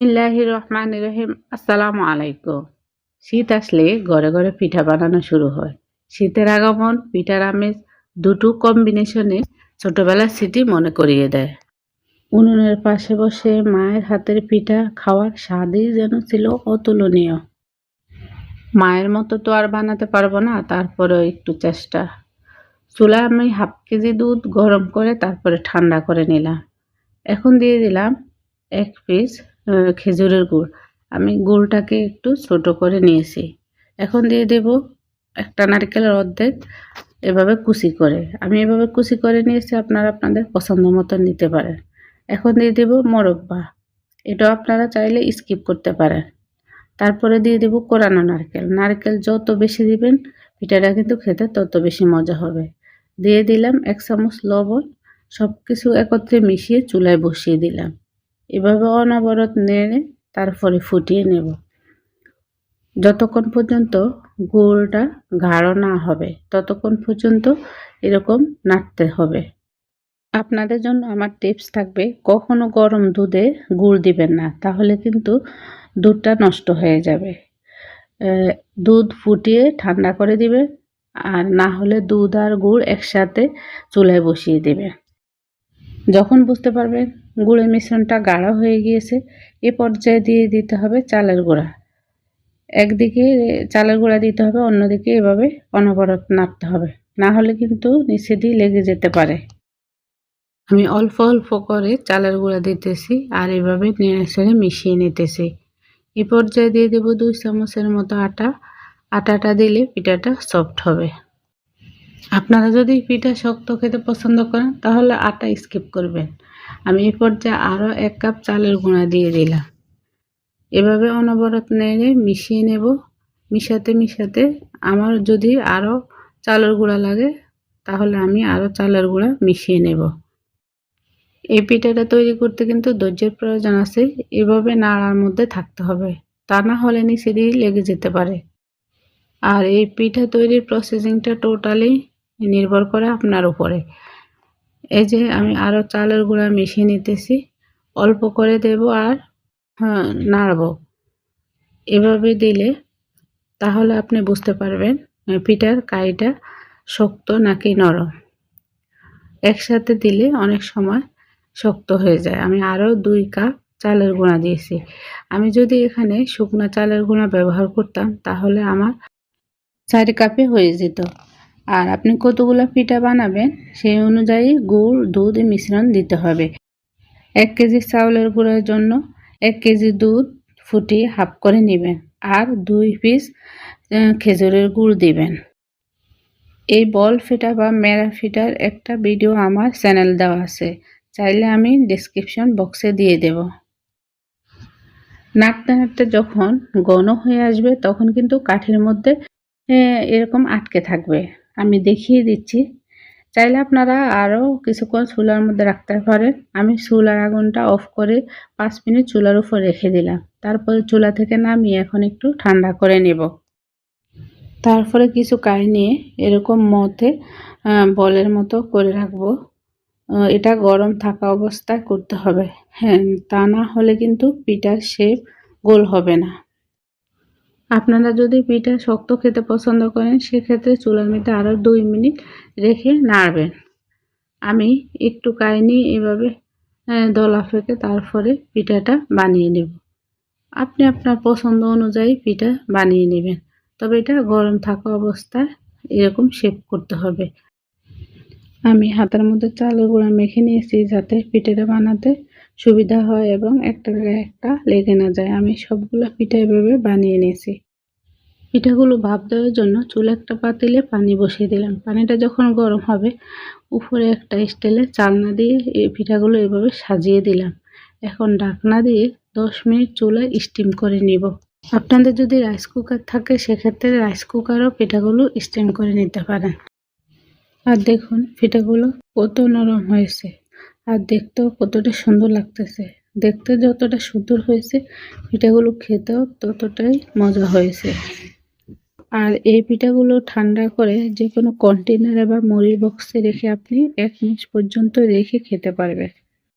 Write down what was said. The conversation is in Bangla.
বিসমিল্লাহির রহমানির রহিম। আসসালামু আলাইকুম। শীত আসলে ঘরে ঘরে পিঠা বানানো শুরু হয়। শীতের আগমন, পিঠার আমেজ দুটো কম্বিনেশনে ছোটবেলার স্মৃতি মনে করিয়ে দেয়। উনুনের পাশে বসে মায়ের হাতের পিঠা খাওয়ার স্বাদই যেন ছিল অতুলনীয়। মায়ের মতো তো আর বানাতে পারবো না, তারপরেও একটু চেষ্টা। চুলায় আমি হাফ কেজি দুধ গরম করে তারপরে ঠান্ডা করে নিলাম। এখন দিয়ে দিলাম ১ পিস খেজুরের গুড়। আমি গুড়টাকে একটু ছোট করে নিয়েছি। এখন দিয়ে দেব একটা নারকেলের অর্ধেক এভাবে কুচি করে। আমি এভাবে কুচি করে নিয়েছি, আপনারা আপনাদের পছন্দ মতো নিতে পারেন। এখন দিয়ে দেব মোরব্বা। এটাও আপনারা চাইলে স্কিপ করতে পারেন। তারপরে দিয়ে দেব কোরানো নারকেল। নারকেল যত বেশি দিবেন পিঠাটা কিন্তু খেতে তত বেশি মজা হবে। দিয়ে দিলাম ১ চামচ লবণ। সবকিছু একত্রে মিশিয়ে চুলায় বসিয়ে দিলাম। এভাবে অনবরত নেড়ে তারপরে ফুটিয়ে নেব যতক্ষণ পর্যন্ত গুড়টা গাঢ় না হবে, ততক্ষণ পর্যন্ত এরকম নাড়তে হবে। আপনাদের জন্য আমার টিপস থাকবে, কখনো গরম দুধে গুড় দিবেন না, তাহলে কিন্তু দুধটা নষ্ট হয়ে যাবে। দুধ ফুটিয়ে ঠান্ডা করে দিবেন, আর না হলে দুধ আর গুড় একসাথে চুলায় বসিয়ে দেবেন। যখন বুঝতে পারবেন গুড়ের মিশ্রণটা গাঢ় হয়ে গিয়েছে, এ পর্যায়ে দিয়ে দিতে হবে চালের গুঁড়া। একদিকে চালের গুঁড়া দিতে হবে, অন্যদিকে এভাবে অনবরত নাড়তে হবে, না হলে কিন্তু নিচে দিয়ে লেগে যেতে পারে। আমি অল্প অল্প করে চালের গুঁড়া দিতেছি আর এভাবে নেড়ে চেড়ে মিশিয়ে নিতেছি। এ পর্যায়ে দিয়ে দেব ২ চামচের মতো আটা। আটাটা দিলে পিঠাটা সফট হবে। আপনারা যদি পিঠা শক্ত খেতে পছন্দ করেন তাহলে আটা স্কিপ করবেন। আমি এই পর্যায়ে আরও ১ কাপ চালের গুঁড়া দিয়ে দিলাম। এভাবে অনবরত নেড়ে মিশিয়ে নেব। মিশাতে মিশাতে আমার যদি আরও চালের গুঁড়া লাগে তাহলে আমি আরও চালের গুঁড়া মিশিয়ে নেব। এই পিঠাটা তৈরি করতে কিন্তু ধৈর্যের প্রয়োজন আছে। এভাবে নাড়ার মধ্যে থাকতে হবে, তা না হলে নিচে দিয়ে লেগে যেতে পারে। আর এই পিঠা তৈরির প্রসেসিংটা টোটালি নির্ভর করে আপনার উপরে। এই যে আমি আরও চালের গুঁড়া মিশিয়ে নিতেছি, অল্প করে দেব আর নাড়ব। এভাবে দিলে তাহলে আপনি বুঝতে পারবেন পিঠার কাইটা শক্ত নাকি নরম। একসাথে দিলে অনেক সময় শক্ত হয়ে যায়। আমি আরও ২ কাপ চালের গুঁড়া দিয়েছি। আমি যদি এখানে শুকনো চালের গুঁড়া ব্যবহার করতাম তাহলে আমার ৪ কাপে হয়ে যেত। আর আপনি কতগুলো পিঠা বানাবেন সেই অনুযায়ী গুড় দুধ মিশ্রণ দিতে হবে। ১ কেজি চাউলের গুঁড়ার জন্য ১ কেজি দুধ ফুটিয়ে হাফ করে নেবেন আর ২ পিস খেজুরের গুড় দিবেন। এই বল পিঠা বা মেরা পিঠার একটা ভিডিও আমার চ্যানেল দেওয়া আছে, চাইলে আমি ডেসক্রিপশন বক্সে দিয়ে দেব। নাড়তে নাড়তে যখন ঘন হয়ে আসবে তখন কিন্তু কাঠির মধ্যে এরকম আটকে থাকবে। আমি দেখিয়ে দিচ্ছি। চাইলে আপনারা আরও কিছুক্ষণ চুলার মধ্যে রাখতে পারেন। আমি চুলার আগুনটা অফ করে ৫ মিনিট চুলার উপর রেখে দিলাম। তারপরে চুলা থেকে নামিয়ে এখন একটু ঠান্ডা করে নেব। তারপরে কিছু কাই নিয়ে এরকম মথে বলের মতো করে রাখবো। এটা গরম থাকা অবস্থায় করতে হবে। হ্যাঁ, তা না হলে কিন্তু পিঠার শেপ গোল হবে না। আপনারা যদি পিঠা শক্ত খেতে পছন্দ করেন সেক্ষেত্রে চুলার মধ্যে আরও ২ মিনিট রেখে নাড়বেন। আমি একটু কাই নিয়ে এভাবে দলা ফেকে তারপরে পিঠাটা বানিয়ে নেব। আপনি আপনার পছন্দ অনুযায়ী পিঠা বানিয়ে নেবেন, তবে এটা গরম থাকা অবস্থায় এরকম শেপ করতে হবে। আমি হাতের মধ্যে চালের গুঁড়া মেখে নিয়েছি যাতে পিঠাটা বানাতে সুবিধা হয় এবং একটার গায়ে একটা লেগে না যায়। আমি সবগুলো পিঠা এভাবে বানিয়ে নিয়েছি। পিঠাগুলো ভাপ দেওয়ার জন্য চুলে একটা পাতিলে পানি বসিয়ে দিলাম। পানিটা যখন গরম হবে উপরে একটা স্টিলের চালনা দিয়ে এই পিঠাগুলো এভাবে সাজিয়ে দিলাম। এখন ঢাকনা দিয়ে ১০ মিনিট চুলায় স্টিম করে নিব। আপনাদের যদি রাইস কুকার থাকে সেক্ষেত্রে রাইস কুকারও পিঠাগুলো স্টিম করে নিতে পারেন। আর দেখুন পিঠাগুলো কত নরম হয়েছে আর দেখতেও কতটা সুন্দর লাগতেছে। দেখতে যতটা সুন্দর হয়েছে পিঠাগুলো খেতেও ততটাই মজা হয়েছে। আর এই পিঠাগুলো ঠান্ডা করে যে কোনো কন্টেনারে বা মুড়ির বক্সে রেখে আপনি ১ মাস পর্যন্ত রেখে খেতে পারবেন।